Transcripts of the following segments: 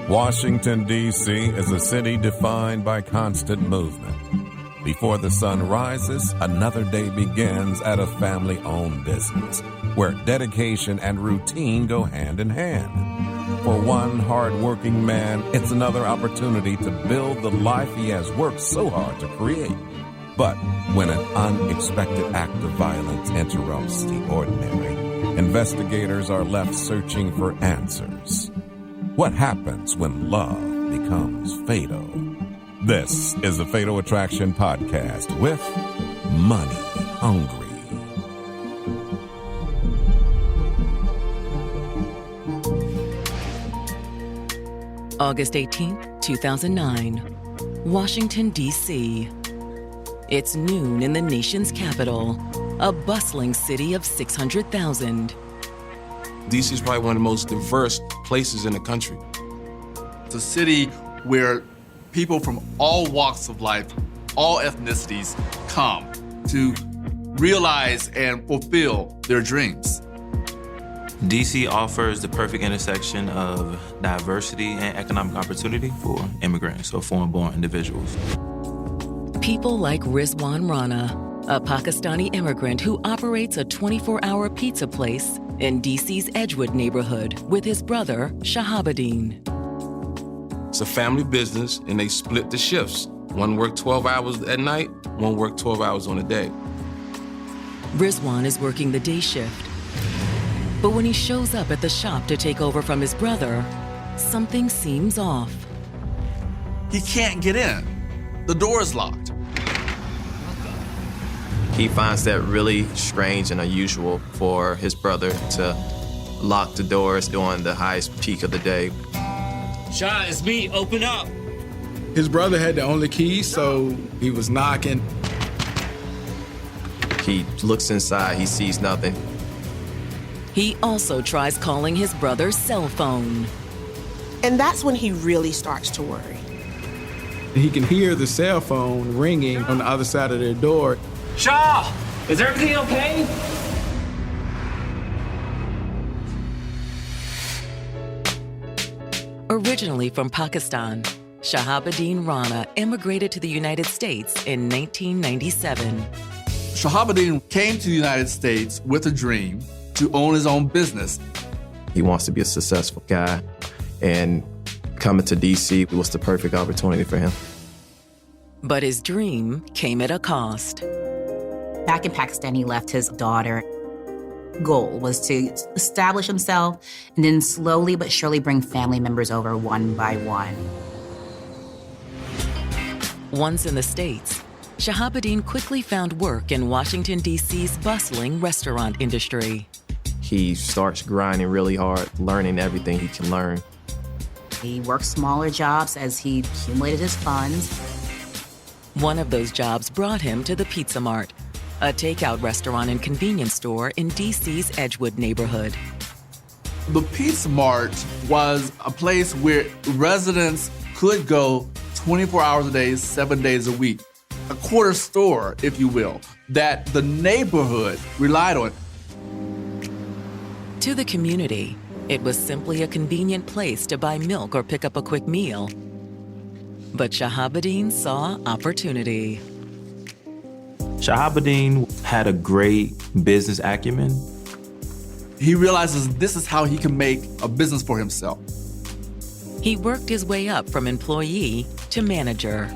Washington, D.C. is a city defined by constant movement. Before the sun rises, another day begins at a family-owned business, where dedication and routine go hand in hand. For one hard-working man, it's another opportunity to build the life he has worked so hard to create. But when an unexpected act of violence interrupts the ordinary, investigators are left searching for answers. What happens when love becomes fatal? This is the Fatal Attraction Podcast with Money Hungry. August 18th, 2009, Washington, D.C. It's noon in the nation's capital, a bustling city of 600,000. D.C. is probably one of the most diverse places in the country. It's a city where people from all walks of life, all ethnicities come to realize and fulfill their dreams. DC offers the perfect intersection of diversity and economic opportunity for immigrants or foreign-born individuals. People like Rizwan Rana, a Pakistani immigrant who operates a 24-hour pizza place in DC's Edgewood neighborhood with his brother, Shahabuddin. It's a family business, and they split the shifts. One worked 12 hours at night, one worked 12 hours on a day. Rizwan is working the day shift. But when he shows up at the shop to take over from his brother, something seems off. He can't get in. The door is locked. He finds that really strange and unusual for his brother to lock the doors during the highest peak of the day. Shah, it's me. Open up. His brother had the only key, so he was knocking. He looks inside, he sees nothing. He also tries calling his brother's cell phone. And that's when he really starts to worry. He can hear the cell phone ringing on the other side of their door. Shah, is everything okay? Originally from Pakistan, Shahabuddin Rana immigrated to the United States in 1997. Shahabuddin came to the United States with a dream to own his own business. He wants to be a successful guy, and coming to DC was the perfect opportunity for him. But his dream came at a cost. Back in Pakistan, he left his daughter. Goal was to establish himself and then slowly but surely bring family members over one by one. Once in the States, Shahabuddin quickly found work in Washington, D.C.'s bustling restaurant industry. He starts grinding really hard, learning everything he can learn. He worked smaller jobs as he accumulated his funds. One of those jobs brought him to the Pizza Mart, a takeout restaurant and convenience store in D.C.'s Edgewood neighborhood. The Pizza Mart was a place where residents could go 24 hours a day, 7 days a week. A quarter store, if you will, that the neighborhood relied on. To the community, it was simply a convenient place to buy milk or pick up a quick meal. But Shahabuddin saw opportunity. Shahabuddin had a great business acumen. He realizes this is how he can make a business for himself. He worked his way up from employee to manager.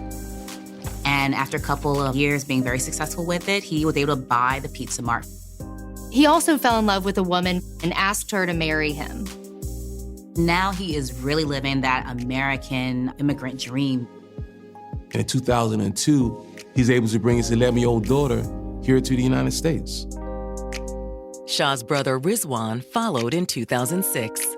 And after a couple of years being very successful with it, he was able to buy the Pizza Mart. He also fell in love with a woman and asked her to marry him. Now he is really living that American immigrant dream. In 2002, he's able to bring his 11-year-old daughter here to the United States. Shah's brother Rizwan followed in 2006.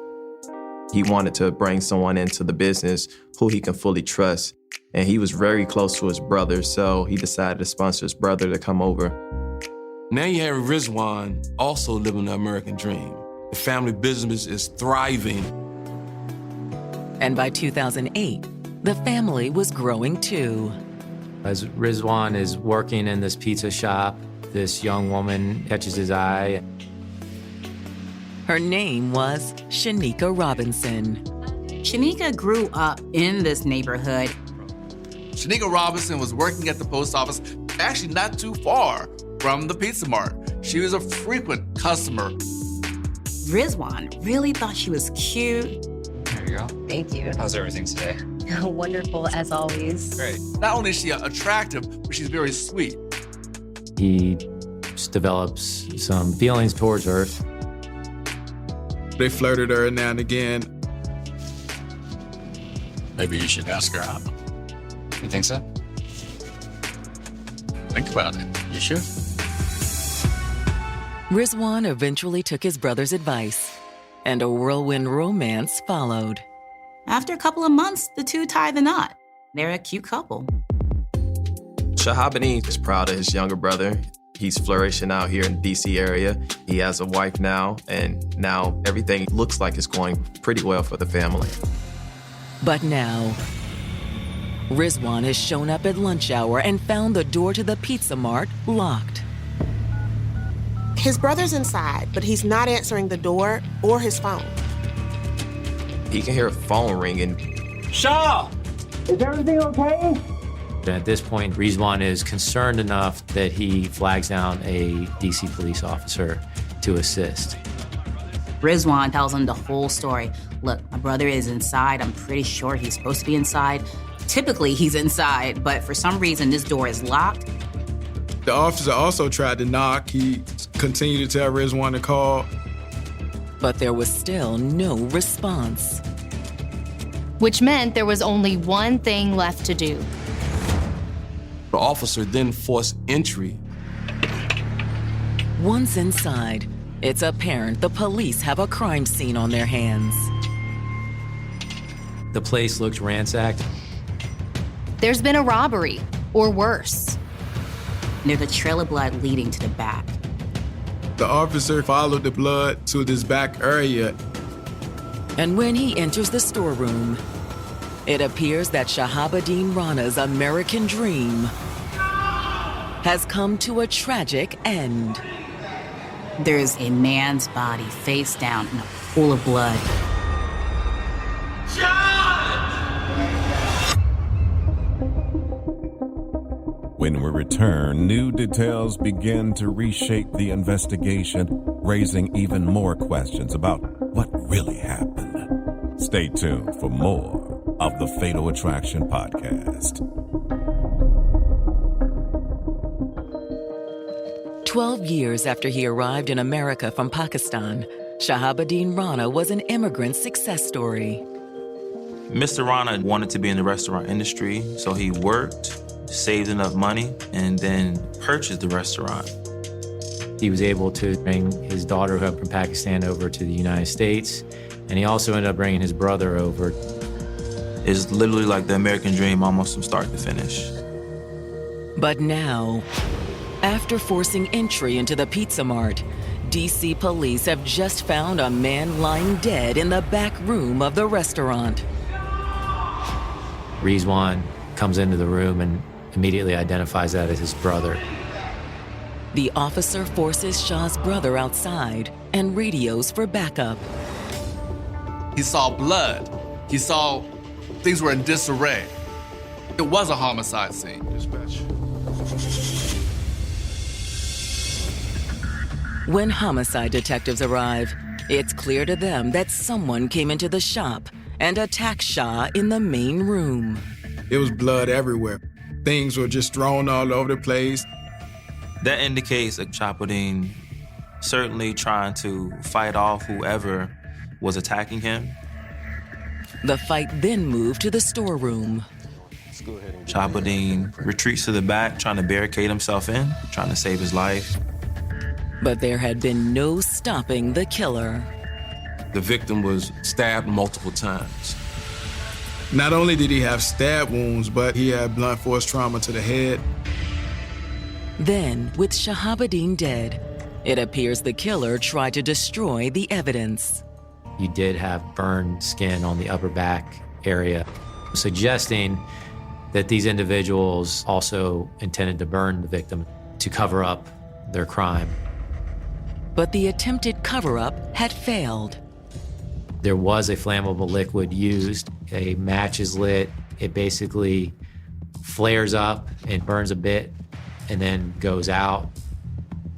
He wanted to bring someone into the business who he can fully trust, and he was very close to his brother, so he decided to sponsor his brother to come over. Now you have Rizwan also living the American dream. The family business is thriving. And by 2008, the family was growing too. As Rizwan is working in this pizza shop, this young woman catches his eye. Her name was Shanika Robinson. Shanika grew up in this neighborhood. Shanika Robinson was working at the post office, actually not too far from the Pizza Mart. She was a frequent customer. Rizwan really thought she was cute. There you go. Thank you. How's everything today? Wonderful, as always. Great. Not only is she attractive, but she's very sweet. He just develops some feelings towards her. They flirted her now and again. Maybe you should ask her out. You think so? Think about it. You should. Rizwan eventually took his brother's advice, and a whirlwind romance followed. After a couple of months, the two tied the knot. They're a cute couple. Shahabuddin is proud of his younger brother. He's flourishing out here in the D.C. area. He has a wife now, and now everything looks like it's going pretty well for the family. But now, Rizwan has shown up at lunch hour and found the door to the Pizza Mart locked. His brother's inside, but he's not answering the door or his phone. He can hear a phone ringing. Shah! Is everything okay? At this point, Rizwan is concerned enough that he flags down a DC police officer to assist. Rizwan tells him the whole story. Look, my brother is inside. I'm pretty sure he's supposed to be inside. Typically, he's inside, but for some reason, this door is locked. The officer also tried to knock. He continued to tell Rizwan to call. But there was still no response. Which meant there was only one thing left to do. The officer then forced entry. Once inside, it's apparent the police have a crime scene on their hands. The place looks ransacked. There's been a robbery, or worse. There's a trail of blood leading to the back. The officer followed the blood to this back area. And when he enters the storeroom, it appears that Shahabuddin Rana's American dream has come to a tragic end. There's a man's body face down in a pool of blood. When we return, new details begin to reshape the investigation, raising even more questions about what really happened. Stay tuned for more of the Fatal Attraction Podcast. 12 years after he arrived in America from Pakistan, Shahabuddin Rana was an immigrant success story. Mr. Rana wanted to be in the restaurant industry, so he worked, saved enough money, and then purchased the restaurant. He was able to bring his daughter who from Pakistan over to the United States, and he also ended up bringing his brother over. It's literally like the American dream, almost from start to finish. But now, after forcing entry into the Pizza Mart, DC police have just found a man lying dead in the back room of the restaurant. Rizwan comes into the room and immediately identifies that as his brother. The officer forces Shah's brother outside and radios for backup. He saw blood. He saw things were in disarray. It was a homicide scene. Dispatch. When homicide detectives arrive, it's clear to them that someone came into the shop and attacked Shah in the main room. It was blood everywhere. Things were just thrown all over the place. That indicates that Shahabuddin certainly trying to fight off whoever was attacking him. The fight then moved to the storeroom. Shahabuddin retreats to the back, trying to barricade himself in, trying to save his life. But there had been no stopping the killer. The victim was stabbed multiple times. Not only did he have stab wounds, but he had blunt force trauma to the head. Then, with Shahabuddin dead, it appears the killer tried to destroy the evidence. You did have burned skin on the upper back area, suggesting that these individuals also intended to burn the victim to cover up their crime. But the attempted cover-up had failed. There was a flammable liquid used. A match is lit. It basically flares up and burns a bit and then goes out.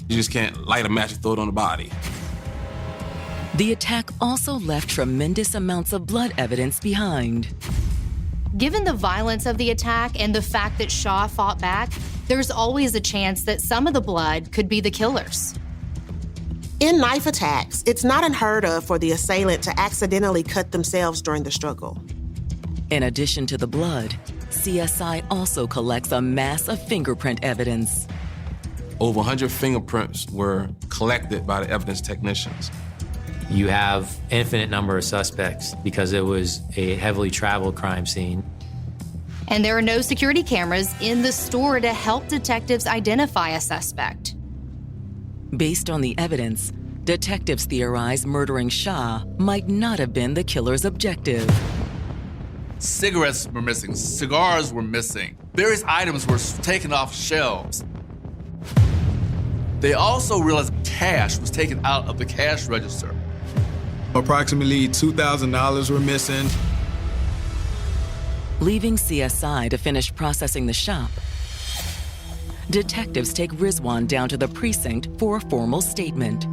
You just can't light a match and throw it on the body. The attack also left tremendous amounts of blood evidence behind. Given the violence of the attack and the fact that Shaw fought back, there's always a chance that some of the blood could be the killer's. In knife attacks, it's not unheard of for the assailant to accidentally cut themselves during the struggle. In addition to the blood, CSI also collects a mass of fingerprint evidence. Over 100 fingerprints were collected by the evidence technicians. You have infinite number of suspects because it was a heavily traveled crime scene. And there are no security cameras in the store to help detectives identify a suspect. Based on the evidence, detectives theorize murdering Shah might not have been the killer's objective. Cigarettes were missing, cigars were missing, various items were taken off shelves. They also realized cash was taken out of the cash register. Approximately $2,000 were missing. Leaving CSI to finish processing the shop, detectives take Rizwan down to the precinct for a formal statement.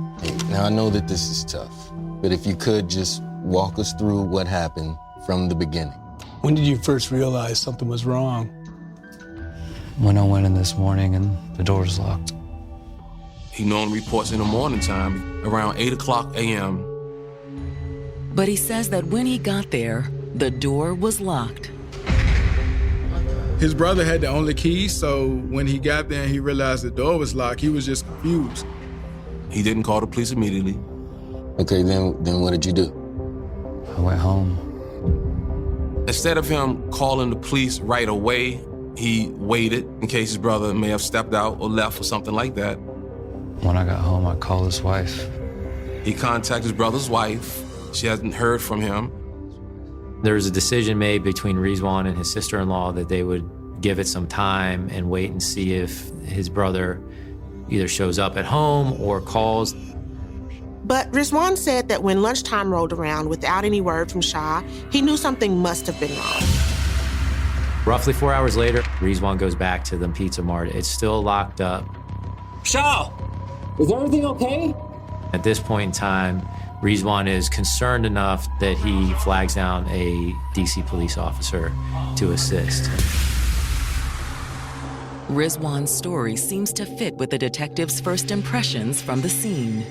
Now, I know that this is tough, but if you could just walk us through what happened from the beginning. When did you first realize something was wrong? When I went in this morning and the door was locked. He normally reports in the morning time, around 8 o'clock a.m. But he says that when he got there, the door was locked. His brother had the only key, so when he got there and he realized the door was locked, he was just confused. He didn't call the police immediately. Okay, then what did you do? I went home. Instead of him calling the police right away, he waited in case his brother may have stepped out or left or something like that. When I got home, I called his wife. He contacted his brother's wife. She hasn't heard from him. There was a decision made between Rizwan and his sister-in-law that they would give it some time and wait and see if his brother either shows up at home or calls. But Rizwan said that when lunchtime rolled around without any word from Shah, he knew something must have been wrong. Roughly 4 hours later, Rizwan goes back to the Pizza Mart. It's still locked up. Shah, is everything okay? At this point in time, Rizwan is concerned enough that he flags down a DC police officer to assist. Rizwan's story seems to fit with the detective's first impressions from the scene.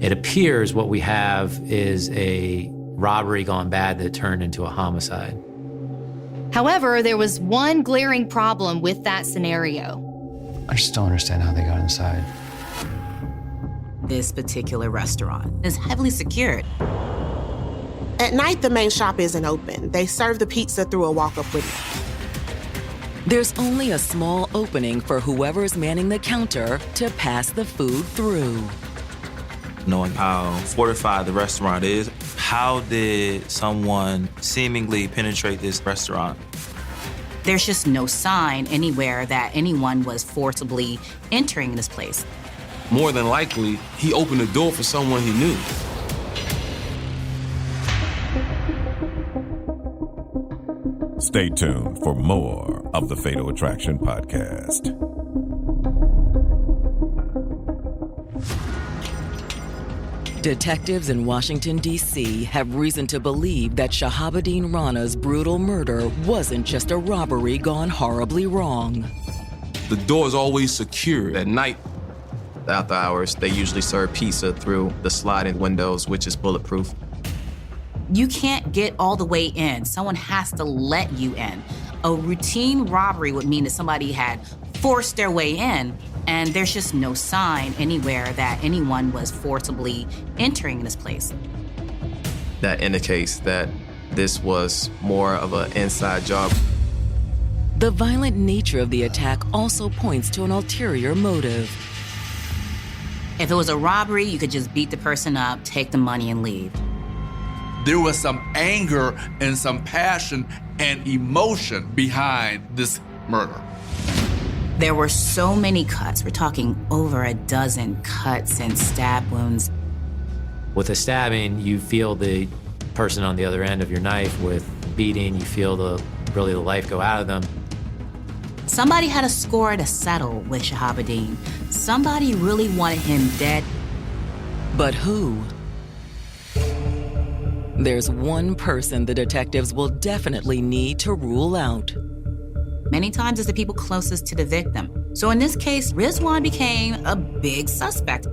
It appears what we have is a robbery gone bad that turned into a homicide. However, there was one glaring problem with that scenario. I just don't understand how they got inside. This particular restaurant is heavily secured. At night, the main shop isn't open. They serve the pizza through a walk-up window. There's only a small opening for whoever's manning the counter to pass the food through. Knowing how fortified the restaurant is, how did someone seemingly penetrate this restaurant? There's just no sign anywhere that anyone was forcibly entering this place. More than likely, he opened the door for someone he knew. Stay tuned for more of the Fatal Attraction Podcast. Detectives in Washington, D.C. have reason to believe that Shahabuddin Rana's brutal murder wasn't just a robbery gone horribly wrong. The door is always secured at night. After hours, they usually serve pizza through the sliding windows, which is bulletproof. You can't get all the way in. Someone has to let you in. A routine robbery would mean that somebody had forced their way in, and there's just no sign anywhere that anyone was forcibly entering this place. That indicates that this was more of an inside job. The violent nature of the attack also points to an ulterior motive. If it was a robbery, you could just beat the person up, take the money, and leave. There was some anger and some passion and emotion behind this murder. There were so many cuts. We're talking over a dozen cuts and stab wounds. With a stabbing, you feel the person on the other end of your knife. With beating, you feel the life go out of them. Somebody had a score to settle with Shahabuddin. Somebody really wanted him dead. But who? There's one person the detectives will definitely need to rule out. Many times it's the people closest to the victim. So in this case, Rizwan became a big suspect.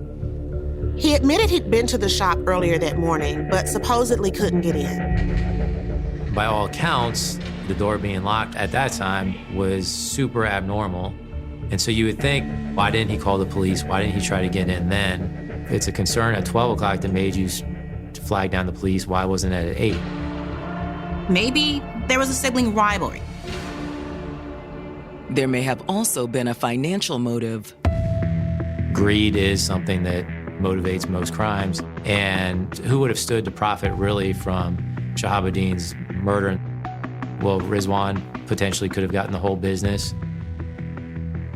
He admitted he'd been to the shop earlier that morning, but supposedly couldn't get in. By all accounts, the door being locked at that time was super abnormal. And so you would think, why didn't he call the police? Why didn't he try to get in then? It's a concern at 12 o'clock that made you flag down the police. Why wasn't it at 8? Maybe there was a sibling rivalry. There may have also been a financial motive. Greed is something that motivates most crimes. And who would have stood to profit really from Shahabuddin's murder? Well, Rizwan potentially could have gotten the whole business.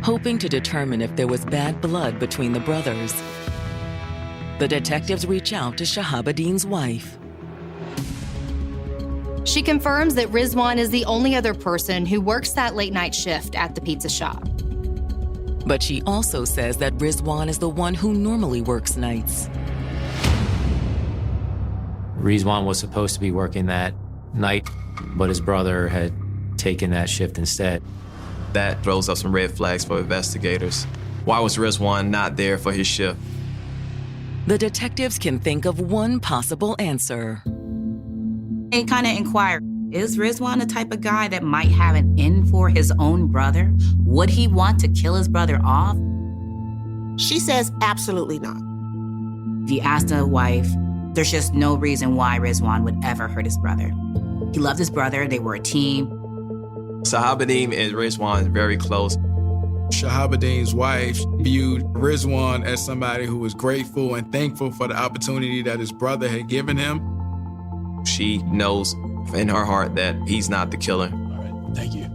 Hoping to determine if there was bad blood between the brothers, the detectives reach out to Shahabuddin's wife. She confirms that Rizwan is the only other person who works that late-night shift at the pizza shop. But she also says that Rizwan is the one who normally works nights. Rizwan was supposed to be working that night, but his brother had taken that shift instead. That throws up some red flags for investigators. Why was Rizwan not there for his shift? The detectives can think of one possible answer. They kind of inquire, is Rizwan the type of guy that might have an in for his own brother? Would he want to kill his brother off? She says absolutely not. If you ask the wife, there's just no reason why Rizwan would ever hurt his brother. He loved his brother, they were a team. Shahabuddin and Rizwan very close. Shahabuddin's wife viewed Rizwan as somebody who was grateful and thankful for the opportunity that his brother had given him. She knows in her heart that he's not the killer. All right, thank you.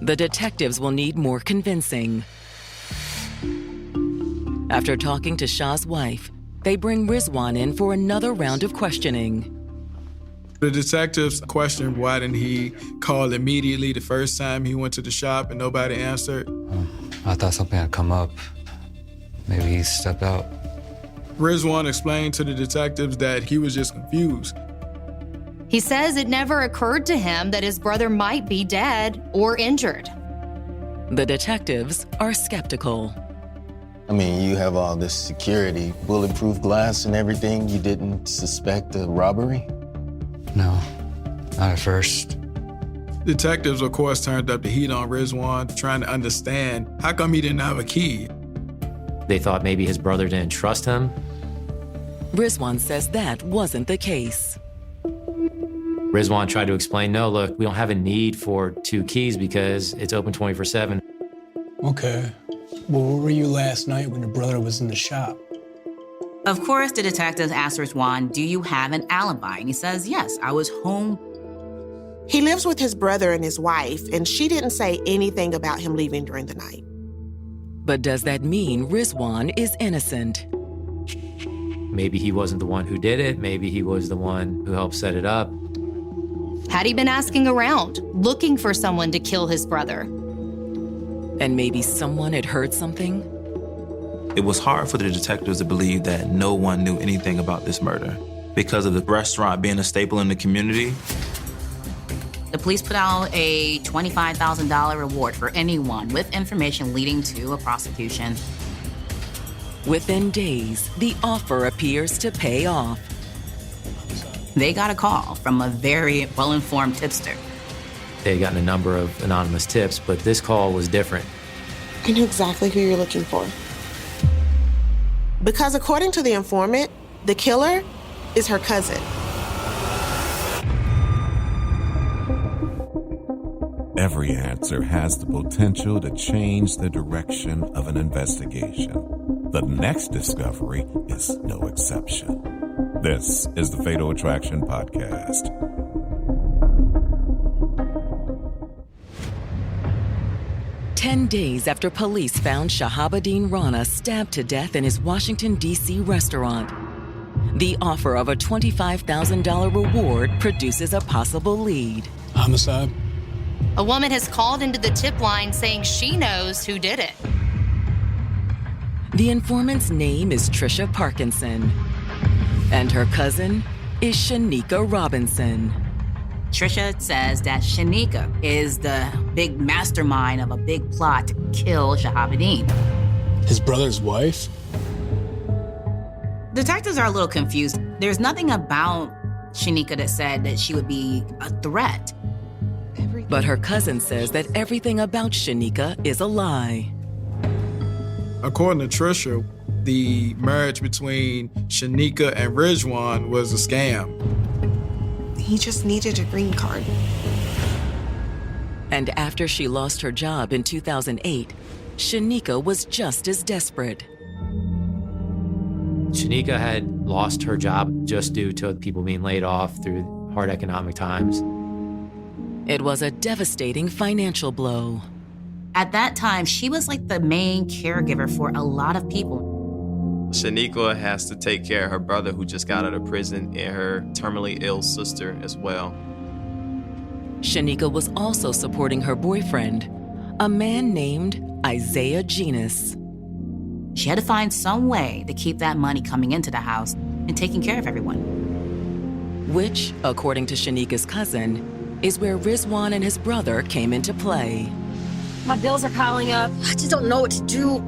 The detectives will need more convincing. After talking to Shah's wife, they bring Rizwan in for another round of questioning. The detectives questioned why didn't he call immediately the first time he went to the shop and nobody answered. I thought something had come up. Maybe he stepped out. Rizwan explained to the detectives that he was just confused. He says it never occurred to him that his brother might be dead or injured. The detectives are skeptical. I mean, you have all this security, bulletproof glass and everything. You didn't suspect a robbery? No, not at first. Detectives, of course, turned up the heat on Rizwan, trying to understand how come he didn't have a key. They thought maybe his brother didn't trust him. Rizwan says that wasn't the case. Rizwan tried to explain, no, look, we don't have a need for 2 keys because it's open 24/7. Okay. Well, where were you last night when your brother was in the shop? Of course, the detectives asked Rizwan, do you have an alibi? And he says, yes, I was home. He lives with his brother and his wife, and she didn't say anything about him leaving during the night. But does that mean Rizwan is innocent? Maybe he wasn't the one who did it. Maybe he was the one who helped set it up. Had he been asking around, looking for someone to kill his brother? And maybe someone had heard something? It was hard for the detectives to believe that no one knew anything about this murder. Because of the restaurant being a staple in the community, The police put out a $25,000 reward for anyone with information leading to a prosecution. Within days, the offer appears to pay off. They got a call from a very well-informed tipster. They had gotten a number of anonymous tips, but this call was different. I know exactly who you're looking for. Because according to the informant, the killer is her cousin. Every answer has the potential to change the direction of an investigation. The next discovery is no exception. This is the Fatal Attraction Podcast. 10 days after police found Shahabuddin Rana stabbed to death in his Washington, D.C. restaurant, the offer of a $25,000 reward produces a possible lead. Homicide? A woman has called into the tip line saying she knows who did it. The informant's name is Trisha Parkinson, and her cousin is Shanika Robinson. Trisha says that Shanika is the big mastermind of a big plot to kill Shahabuddin. His brother's wife? Detectives are a little confused. There's nothing about Shanika that said that she would be a threat. But her cousin says that everything about Shanika is a lie. According to Trisha, the marriage between Shanika and Rizwan was a scam. He just needed a green card. And after she lost her job in 2008, Shanika was just as desperate. Shanika had lost her job just due to people being laid off through hard economic times. It was a devastating financial blow. At that time, she was like the main caregiver for a lot of people. Shanika has to take care of her brother who just got out of prison and her terminally ill sister as well. Shanika was also supporting her boyfriend, a man named Isaiah Genus. She had to find some way to keep that money coming into the house and taking care of everyone. Which, according to Shanika's cousin, is where Rizwan and his brother came into play. My bills are piling up. I just don't know what to do.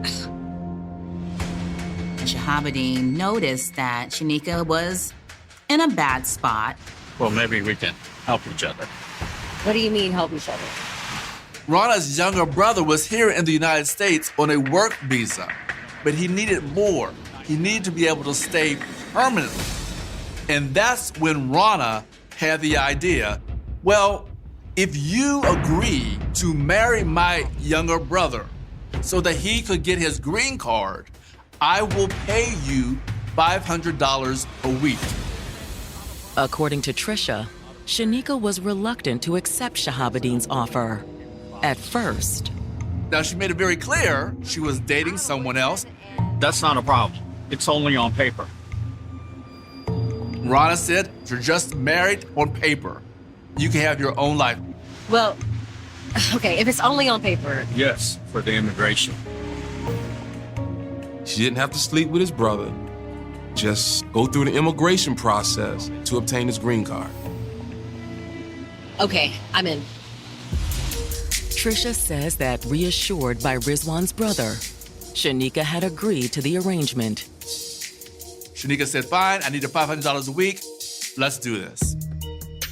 Shahabuddin noticed that Shanika was in a bad spot. Well, maybe we can help each other. What do you mean, help each other? Rana's younger brother was here in the United States on a work visa, but he needed more. He needed to be able to stay permanently. And that's when Rana had the idea, well, if you agree to marry my younger brother so that he could get his green card, I will pay you $500 a week. According to Trisha, Shanika was reluctant to accept Shahabuddin's offer. At first. Now, she made it very clear she was dating someone else. That's not a problem. It's only on paper. Rana said, you're just married on paper. You can have your own life. Well, okay, if it's only on paper. Yes, for the immigration. She didn't have to sleep with his brother. Just go through the immigration process to obtain his green card. Okay, I'm in. Trisha says that reassured by Rizwan's brother, Shanika had agreed to the arrangement. Shanika said, fine, I need $500 a week. Let's do this.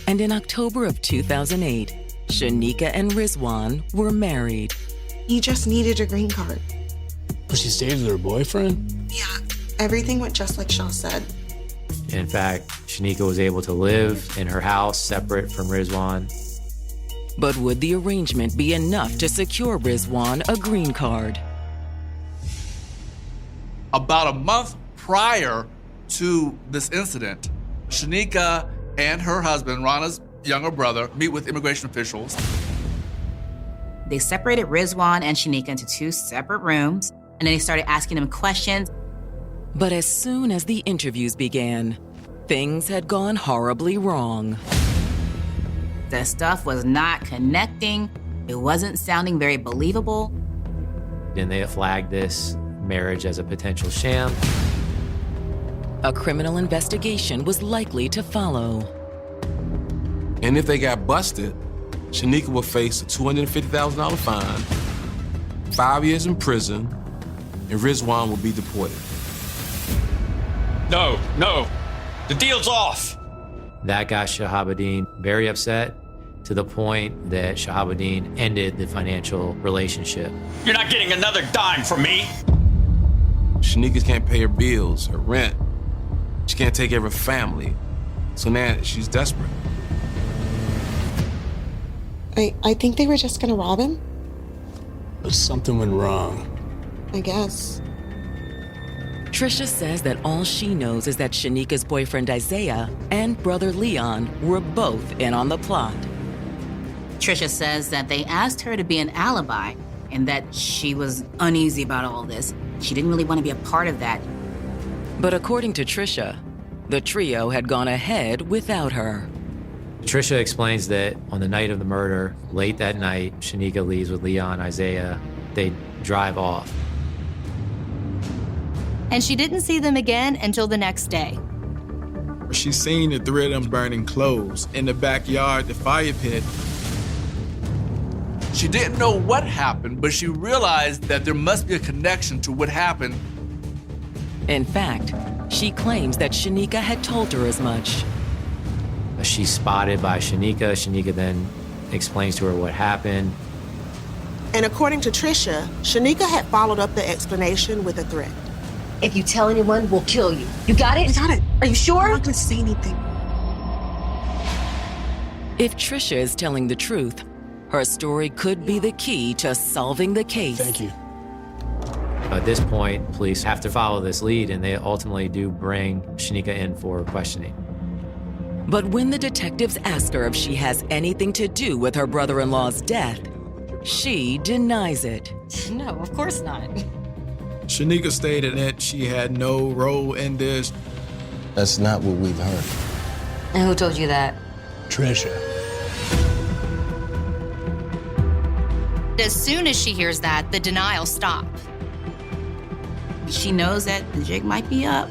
And in October of 2008, Shanika and Rizwan were married. He just needed a green card. But she stayed with her boyfriend? Yeah, everything went just like Shaw said. In fact, Shanika was able to live in her house separate from Rizwan. But would the arrangement be enough to secure Rizwan a green card? About a month prior to this incident, Shanika and her husband, Rana's younger brother, meet with immigration officials. They separated Rizwan and Shanika into two separate rooms, and then they started asking them questions. But as soon as the interviews began, things had gone horribly wrong. The stuff was not connecting. It wasn't sounding very believable. Then they flagged this marriage as a potential sham. A criminal investigation was likely to follow. And if they got busted, Shanika would face a $250,000 fine, 5 years in prison, and Rizwan would be deported. No, the deal's off. That got Shahabuddin very upset, to the point that Shahabuddin ended the financial relationship. You're not getting another dime from me. Shanika can't pay her bills, her rent. She can't take care of her family. So now she's desperate. I think they were just gonna rob him. But something went wrong. I guess. Trisha says that all she knows is that Shanika's boyfriend Isaiah and brother Leon were both in on the plot. Trisha says that they asked her to be an alibi, and that she was uneasy about all this. She didn't really want to be a part of that. But according to Trisha, the trio had gone ahead without her. Trisha explains that on the night of the murder, late that night, Shanika leaves with Leon, Isaiah. They drive off. And she didn't see them again until the next day. She seen the three of them burning clothes in the backyard, the fire pit. She didn't know what happened, but she realized that there must be a connection to what happened. In fact, she claims that Shanika had told her as much. She's spotted by Shanika. Shanika then explains to her what happened. And according to Trisha, Shanika had followed up the explanation with a threat. If you tell anyone, we'll kill you. You got it? I got it. Are you sure? I'm not gonna say anything. If Trisha is telling the truth, her story could be the key to solving the case. Thank you. At this point, police have to follow this lead, and they ultimately do bring Shanika in for questioning. But when the detectives ask her if she has anything to do with her brother-in-law's death, she denies it. No, of course not. Shanika stated that she had no role in this. That's not what we've heard. And who told you that? Trisha. As soon as she hears that, the denial stops. She knows that the jig might be up.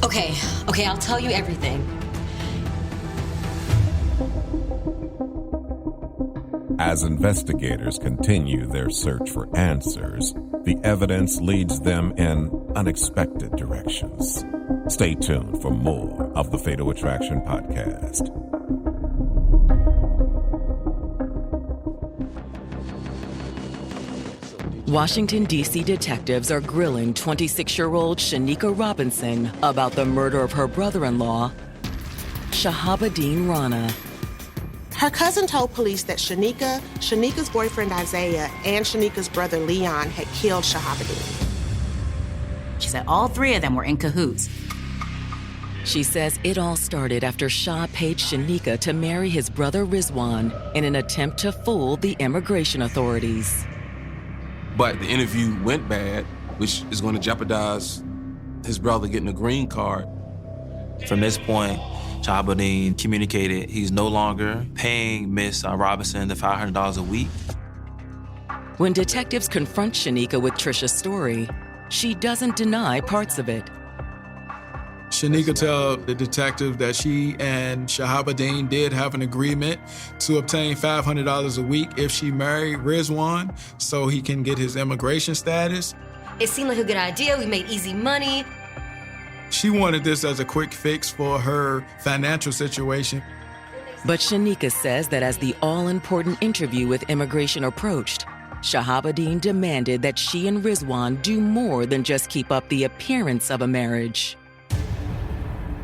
Okay, I'll tell you everything. As investigators continue their search for answers, the evidence leads them in unexpected directions. Stay tuned for more of the Fatal Attraction Podcast. Washington, D.C. detectives are grilling 26-year-old Shanika Robinson about the murder of her brother-in-law, Shahabuddin Rana. Her cousin told police that Shanika's boyfriend Isaiah, and Shanika's brother Leon had killed Shahabuddin. She said all three of them were in cahoots. She says it all started after Shah paid Shanika to marry his brother Rizwan in an attempt to fool the immigration authorities. But the interview went bad, which is going to jeopardize his brother getting a green card. From this point, Shahabuddin communicated he's no longer paying Miss Robinson the $500 a week. When detectives confront Shanika with Trisha's story, she doesn't deny parts of it. Shanika told the detective that she and Shahabuddin did have an agreement to obtain $500 a week if she married Rizwan so he can get his immigration status. It seemed like a good idea. We made easy money. She wanted this as a quick fix for her financial situation. But Shanika says that as the all-important interview with immigration approached, Shahabuddin demanded that she and Rizwan do more than just keep up the appearance of a marriage.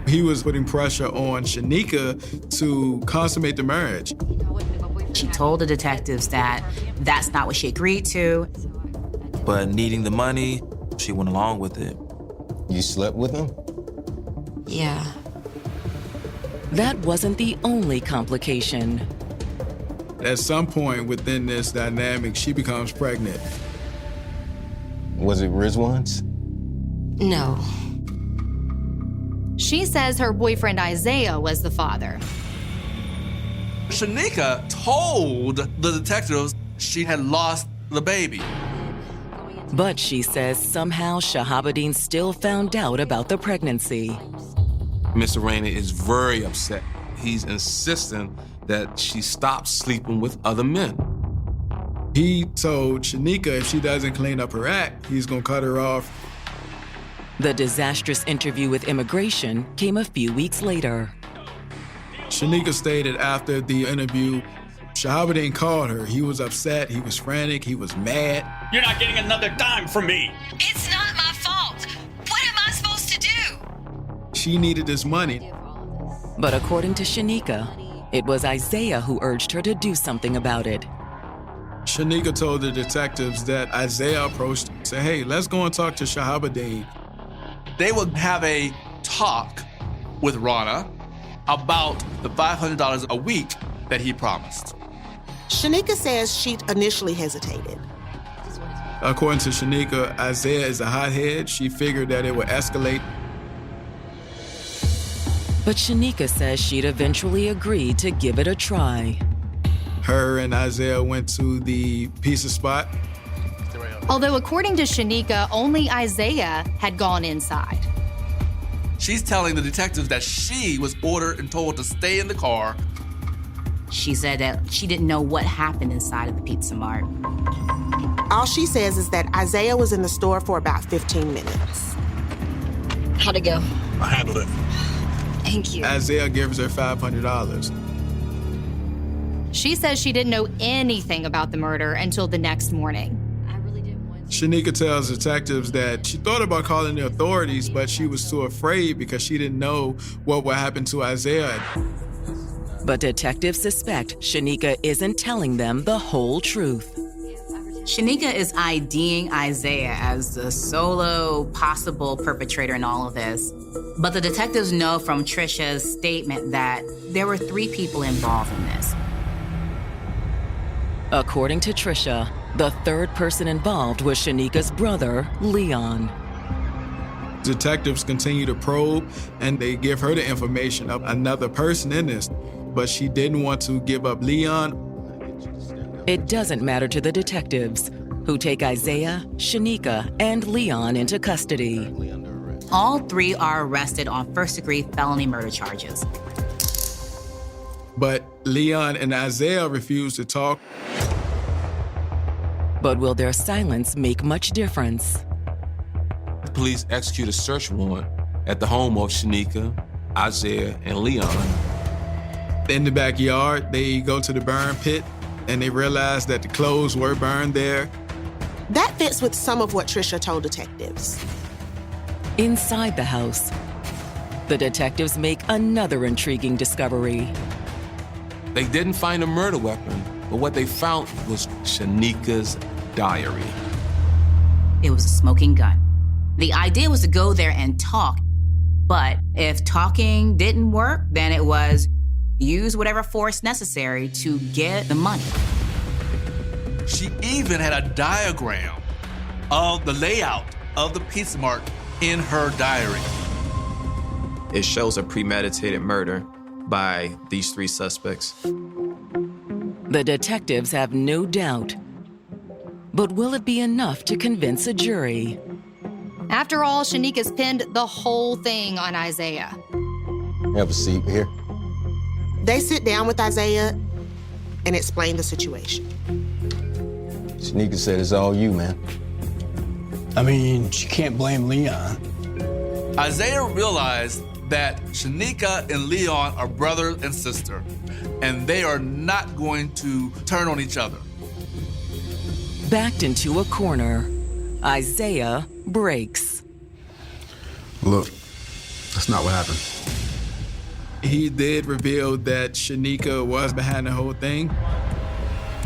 He was putting pressure on Shanika to consummate the marriage. She told the detectives that that's not what she agreed to. But needing the money, she went along with it. You slept with him? Yeah. That wasn't the only complication. At some point within this dynamic, she becomes pregnant. Was it Rizwan's? No. She says her boyfriend Isaiah was the father. Shanika told the detectives she had lost the baby. But she says somehow Shahabuddin still found out about the pregnancy. Mr. Rainey is very upset. He's insisting that she stop sleeping with other men. He told Shanika if she doesn't clean up her act, he's gonna cut her off. The disastrous interview with immigration came a few weeks later. Shanika stated after the interview, Shahabuddin called her. He was upset, he was frantic, he was mad. You're not getting another dime from me. It's not my fault. What am I supposed to do? She needed this money. But according to Shanika, it was Isaiah who urged her to do something about it. Shanika told the detectives that Isaiah approached and said, hey, let's go and talk to Shahabuddin. They would have a talk with Rana about the $500 a week that he promised. Shanika says she initially hesitated. According to Shanika, Isaiah is a hothead. She figured that it would escalate. But Shanika says she'd eventually agreed to give it a try. Her and Isaiah went to the pizza spot. Although according to Shanika, only Isaiah had gone inside. She's telling the detectives that she was ordered and told to stay in the car. She said that she didn't know what happened inside of the Pizza Mart. All she says is that Isaiah was in the store for about 15 minutes. How'd it go? I handled it. Thank you. Isaiah gives her $500. She says she didn't know anything about the murder until the next morning. Shanika tells detectives that she thought about calling the authorities, but she was too afraid because she didn't know what would happen to Isaiah. But detectives suspect Shanika isn't telling them the whole truth. Shanika is IDing Isaiah as the solo possible perpetrator in all of this. But the detectives know from Trisha's statement that there were 3 people involved in this. According to Trisha, the third person involved was Shanika's brother, Leon. Detectives continue to probe, and they give her the information of another person in this, but she didn't want to give up Leon. It doesn't matter to the detectives, who take Isaiah, Shanika, and Leon into custody. All 3 are arrested on first-degree felony murder charges. But Leon and Isaiah refuse to talk. But will their silence make much difference? The police execute a search warrant at the home of Shanika, Isaiah, and Leon. In the backyard, they go to the burn pit, and they realize that the clothes were burned there. That fits with some of what Trisha told detectives. Inside the house, the detectives make another intriguing discovery. They didn't find a murder weapon, but what they found was Shanika's diary. It was a smoking gun. The idea was to go there and talk, but if talking didn't work, then it was use whatever force necessary to get the money. She even had a diagram of the layout of the Pizza Mart in her diary. It shows a premeditated murder by these 3 suspects. The detectives have no doubt. But will it be enough to convince a jury? After all, Shanika's pinned the whole thing on Isaiah. Have a seat here. They sit down with Isaiah and explain the situation. Shanika said it's all you, man. I mean, she can't blame Leon. Isaiah realized that Shanika and Leon are brother and sister, and they are not going to turn on each other. Backed into a corner, Isaiah breaks. Look, that's not what happened. He did reveal that Shanika was behind the whole thing.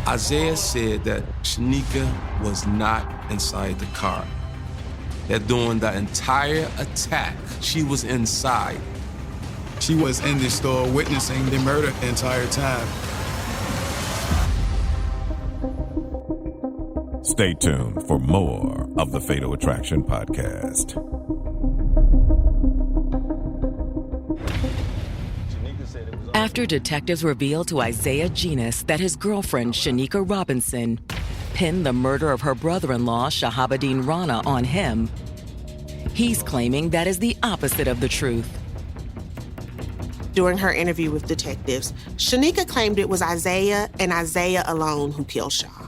Isaiah said that Shanika was not inside the car. That during the entire attack, she was inside. She was in the store witnessing the murder the entire time. Stay tuned for more of the Fatal Attraction podcast. After detectives reveal to Isaiah Genus that his girlfriend, Shanika Robinson, pinned the murder of her brother-in-law, Shahabuddin Rana, on him, he's claiming that is the opposite of the truth. During her interview with detectives, Shanika claimed it was Isaiah and Isaiah alone who killed Shah.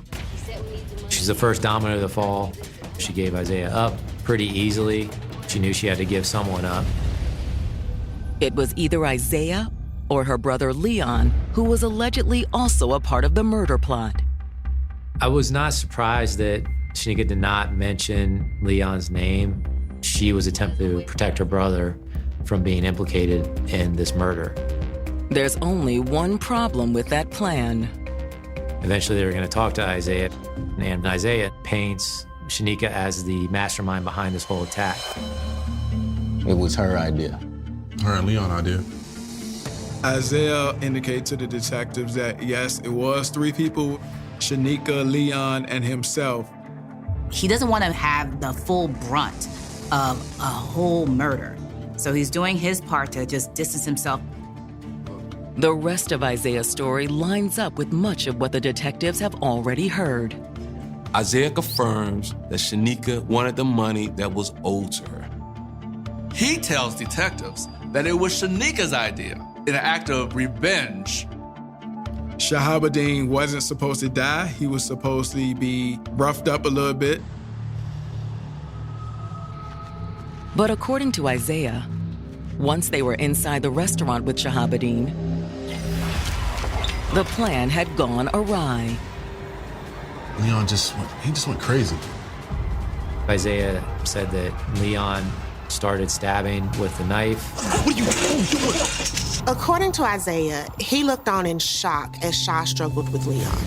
She's the first domino to fall. She gave Isaiah up pretty easily. She knew she had to give someone up. It was either Isaiah or her brother Leon, who was allegedly also a part of the murder plot. I was not surprised that Shanika did not mention Leon's name. She was attempting to protect her brother from being implicated in this murder. There's only one problem with that plan. Eventually, they were going to talk to Isaiah, and Isaiah paints Shanika as the mastermind behind this whole attack. It was her idea. Her and Leon's idea. Isaiah indicated to the detectives that, yes, it was 3 people, Shanika, Leon, and himself. He doesn't want to have the full brunt of a whole murder. So he's doing his part to just distance himself. The rest of Isaiah's story lines up with much of what the detectives have already heard. Isaiah confirms that Shanika wanted the money that was owed to her. He tells detectives that it was Shanika's idea in an act of revenge. Shahabuddin wasn't supposed to die. He was supposed to be roughed up a little bit. But according to Isaiah, once they were inside the restaurant with Shahabuddin, the plan had gone awry. Leon just went crazy. Isaiah said that Leon started stabbing with the knife. What are you doing? According to Isaiah, he looked on in shock as Shah struggled with Leon.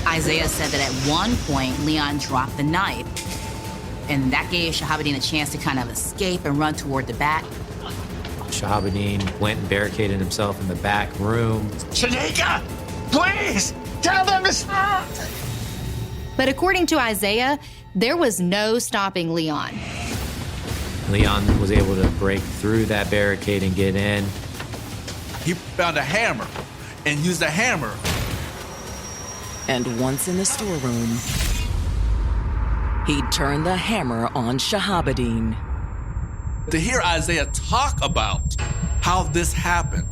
Isaiah said that at one point, Leon dropped the knife, and that gave Shahabuddin a chance to kind of escape and run toward the back. Shahabuddin went and barricaded himself in the back room. Shanika, please, tell them to stop! But according to Isaiah, there was no stopping Leon. Leon was able to break through that barricade and get in. He found a hammer and used the hammer. And once in the storeroom, he turned the hammer on Shahabuddin. To hear Isaiah talk about how this happened,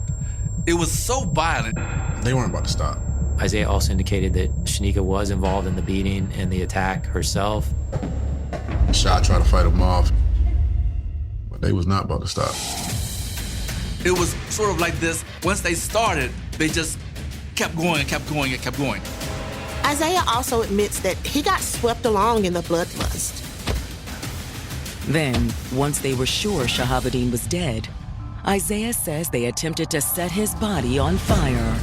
it was so violent. They weren't about to stop. Isaiah also indicated that Shanika was involved in the beating and the attack herself. Shah tried to fight him off, but they was not about to stop. It was sort of like this. Once they started, they just kept going and kept going and kept going. Isaiah also admits that he got swept along in the bloodlust. Then, once they were sure Shahabuddin was dead, Isaiah says they attempted to set his body on fire.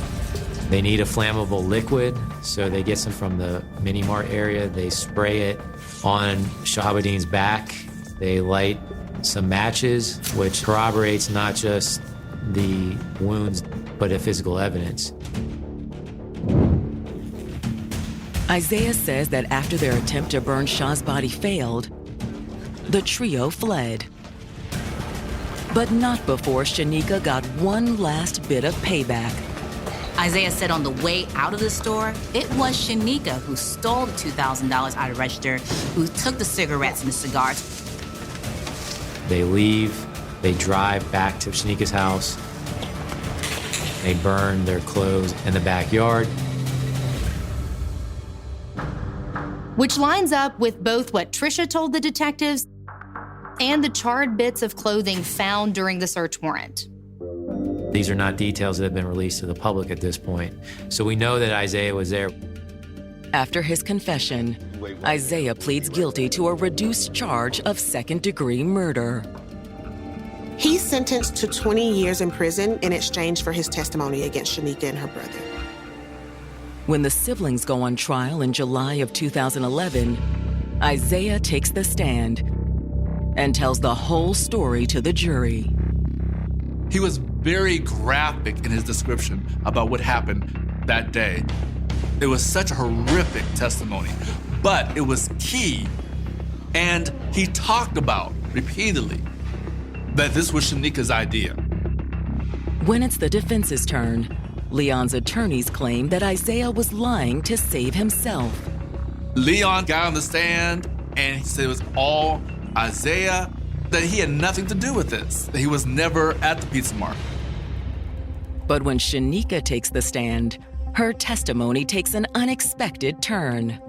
They need a flammable liquid, so they get some from the mini mart area. They spray it on Shahabuddin's back. They light some matches, which corroborates not just the wounds, but a physical evidence. Isaiah says that after their attempt to burn Shah's body failed, the trio fled. But not before Shanika got one last bit of payback. Isaiah said on the way out of the store, it was Shanika who stole the $2,000 out of the register, who took the cigarettes and the cigars. They leave, they drive back to Shanika's house, they burn their clothes in the backyard. Which lines up with both what Trisha told the detectives and the charred bits of clothing found during the search warrant. These are not details that have been released to the public at this point. So we know that Isaiah was there. After his confession, Isaiah pleads guilty to a reduced charge of second-degree murder. He's sentenced to 20 years in prison in exchange for his testimony against Shanika and her brother. When the siblings go on trial in July of 2011, Isaiah takes the stand and tells the whole story to the jury. He was very graphic in his description about what happened that day. It was such a horrific testimony, but it was key. And he talked about repeatedly that this was Shanika's idea. When it's the defense's turn, Leon's attorneys claim that Isaiah was lying to save himself. Leon got on the stand and he said it was all Isaiah, that he had nothing to do with this, that he was never at the Pizza Mart. But when Shanika takes the stand, her testimony takes an unexpected turn.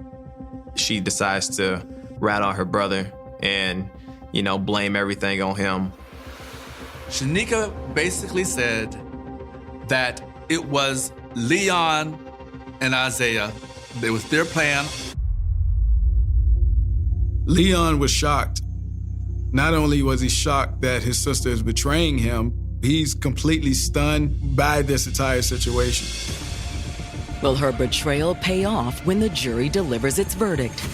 She decides to rat on her brother and, blame everything on him. Shanika basically said that it was Leon and Isaiah. It was their plan. Leon was shocked. Not only was he shocked that his sister is betraying him, he's completely stunned by this entire situation. Will her betrayal pay off when the jury delivers its verdict?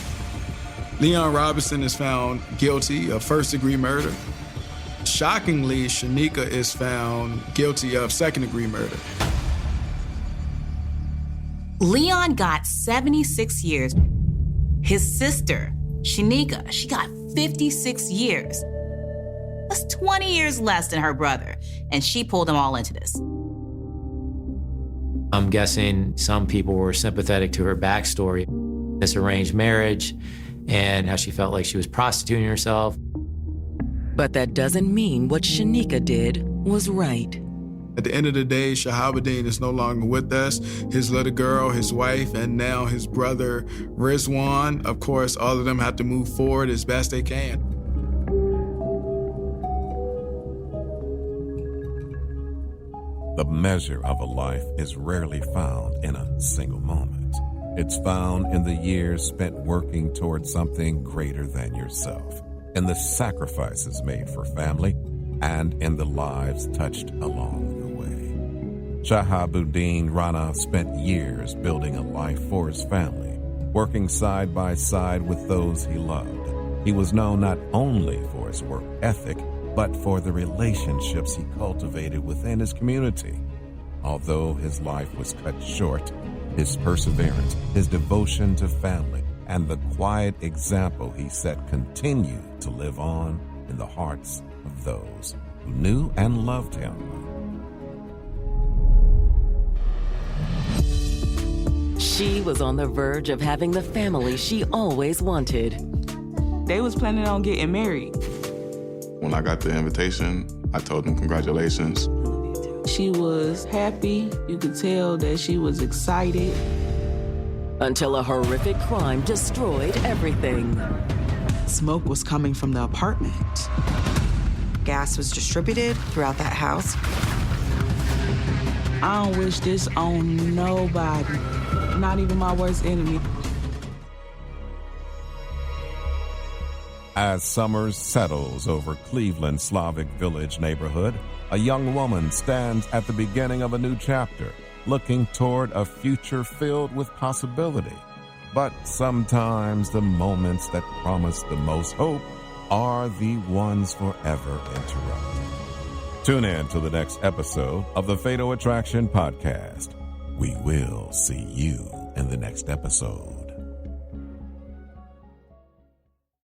Leon Robinson is found guilty of first-degree murder. Shockingly, Shanika is found guilty of second-degree murder. Leon got 76 years. His sister, Shanika, she got 56 years. That's 20 years less than her brother, and she pulled them all into this. I'm guessing some people were sympathetic to her backstory, this arranged marriage, and how she felt like she was prostituting herself. But that doesn't mean what Shanika did was right. At the end of the day, Shahabuddin is no longer with us. His little girl, his wife, and now his brother, Rizwan. Of course, all of them have to move forward as best they can. The measure of a life is rarely found in a single moment. It's found in the years spent working towards something greater than yourself, in the sacrifices made for family, and in the lives touched along the way. Shahabuddin Rana spent years building a life for his family, working side by side with those he loved. He was known not only for his work ethic, but for the relationships he cultivated within his community. Although his life was cut short, his perseverance, his devotion to family, and the quiet example he set continue to live on in the hearts of those who knew and loved him. She was on the verge of having the family she always wanted. They was planning on getting married. When I got the invitation, I told them congratulations. She was happy. You could tell that she was excited. Until a horrific crime destroyed everything. Smoke was coming from the apartment. Gas was distributed throughout that house. I don't wish this on nobody, not even my worst enemy. As summer settles over Cleveland's Slavic Village neighborhood, a young woman stands at the beginning of a new chapter, looking toward a future filled with possibility. But sometimes the moments that promise the most hope are the ones forever interrupted. Tune in to the next episode of the Fatal Attraction Podcast. We will see you in the next episode.